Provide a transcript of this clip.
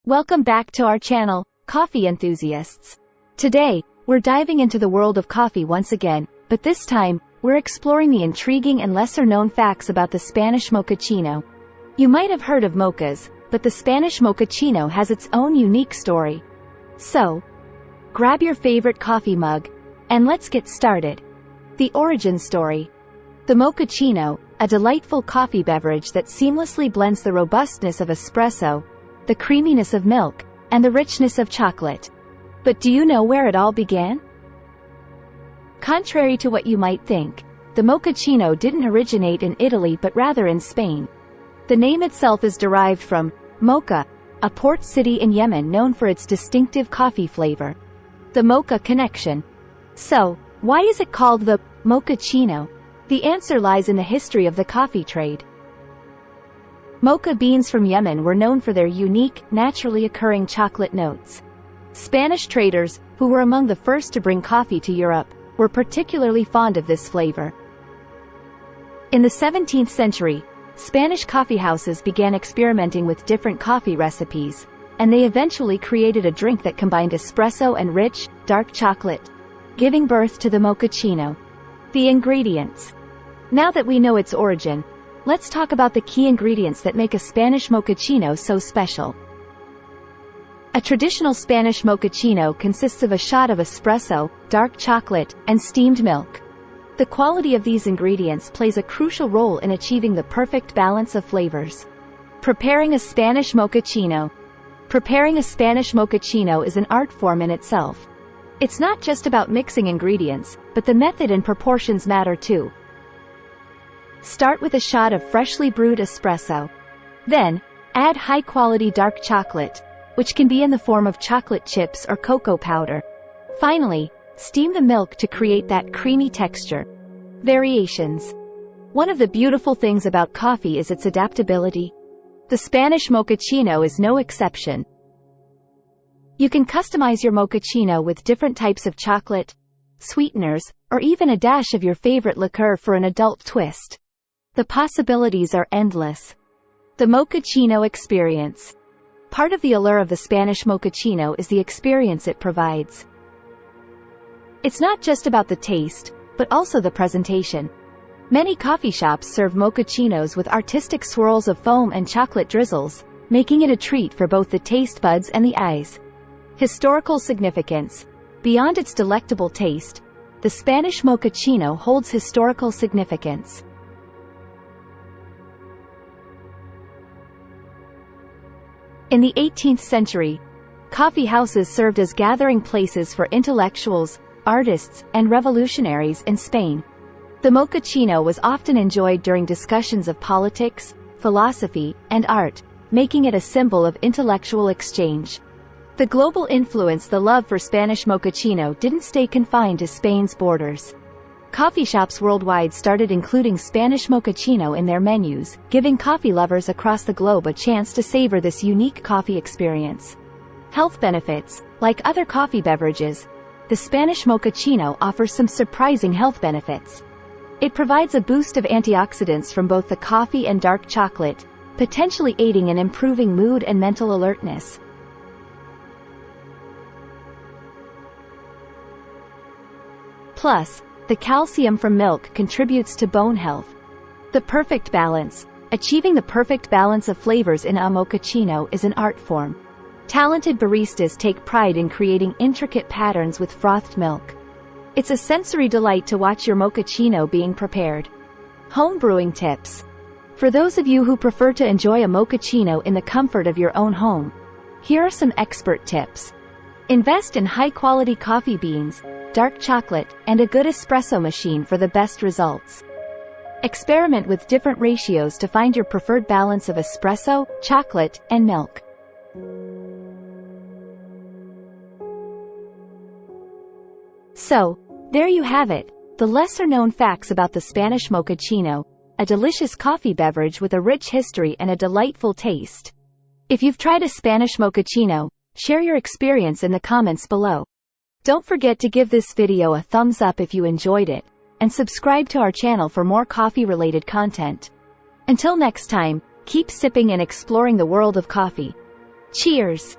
Welcome back to our channel, coffee enthusiasts. Today, we're diving into the world of coffee once again, but this time, we're exploring the intriguing and lesser-known facts about the Spanish Mocaccino. You might have heard of mochas, but the Spanish Mocaccino has its own unique story. So, grab your favorite coffee mug, and let's get started. The origin story. The mochaccino, a delightful coffee beverage that seamlessly blends the robustness of espresso, the creaminess of milk, and the richness of chocolate. But do you know where it all began? Contrary to what you might think, the mochaccino didn't originate in Italy but rather in Spain. The name itself is derived from Mocha, a port city in Yemen known for its distinctive coffee flavor. The Mocha connection. So, why is it called the mochaccino? The answer lies in the history of the coffee trade. Mocha beans from Yemen were known for their unique, naturally occurring chocolate notes. Spanish traders, who were among the first to bring coffee to Europe, were particularly fond of this flavor. In the 17th century, Spanish coffeehouses began experimenting with different coffee recipes, and they eventually created a drink that combined espresso and rich, dark chocolate, giving birth to the mochaccino. The ingredients. Now that we know its origin, let's talk about the key ingredients that make a Spanish mochaccino so special. A traditional Spanish mochaccino consists of a shot of espresso, dark chocolate, and steamed milk. The quality of these ingredients plays a crucial role in achieving the perfect balance of flavors. Preparing a Spanish mochaccino. Preparing a Spanish mochaccino is an art form in itself. It's not just about mixing ingredients, but the method and proportions matter too. Start with a shot of freshly brewed espresso. Then, add high-quality dark chocolate, which can be in the form of chocolate chips or cocoa powder. Finally, steam the milk to create that creamy texture. Variations. One of the beautiful things about coffee is its adaptability. The Spanish mochaccino is no exception. You can customize your mochaccino with different types of chocolate, sweeteners, or even a dash of your favorite liqueur for an adult twist. The possibilities are endless. The mochaccino experience. Part of the allure of the Spanish mochaccino is the experience it provides. It's not just about the taste, but also the presentation. Many coffee shops serve mochaccinos with artistic swirls of foam and chocolate drizzles, making it a treat for both the taste buds and the eyes. Historical significance. Beyond its delectable taste, the Spanish mochaccino holds historical significance. In the 18th century, coffee houses served as gathering places for intellectuals, artists, and revolutionaries in Spain. The mochaccino was often enjoyed during discussions of politics, philosophy, and art, making it a symbol of intellectual exchange. The global influence. The love for Spanish mochaccino didn't stay confined to Spain's borders. Coffee shops worldwide started including Spanish mochaccino in their menus, giving coffee lovers across the globe a chance to savor this unique coffee experience. Health benefits. Like other coffee beverages, the Spanish mochaccino offers some surprising health benefits. It provides a boost of antioxidants from both the coffee and dark chocolate, potentially aiding in improving mood and mental alertness. Plus, the calcium from milk contributes to bone health. The perfect balance. Achieving the perfect balance of flavors in a mochaccino is an art form. Talented baristas take pride in creating intricate patterns with frothed milk. It's a sensory delight to watch your mochaccino being prepared. Home brewing tips. For those of you who prefer to enjoy a mochaccino in the comfort of your own home, here are some expert tips. Invest in high-quality coffee beans, dark chocolate, and a good espresso machine for the best results. Experiment with different ratios to find your preferred balance of espresso, chocolate, and milk. So, there you have it, the lesser-known facts about the Spanish mochaccino, a delicious coffee beverage with a rich history and a delightful taste. If you've tried a Spanish mochaccino, share your experience in the comments below. Don't forget to give this video a thumbs up if you enjoyed it, and subscribe to our channel for more coffee-related content. Until next time, keep sipping and exploring the world of coffee. Cheers!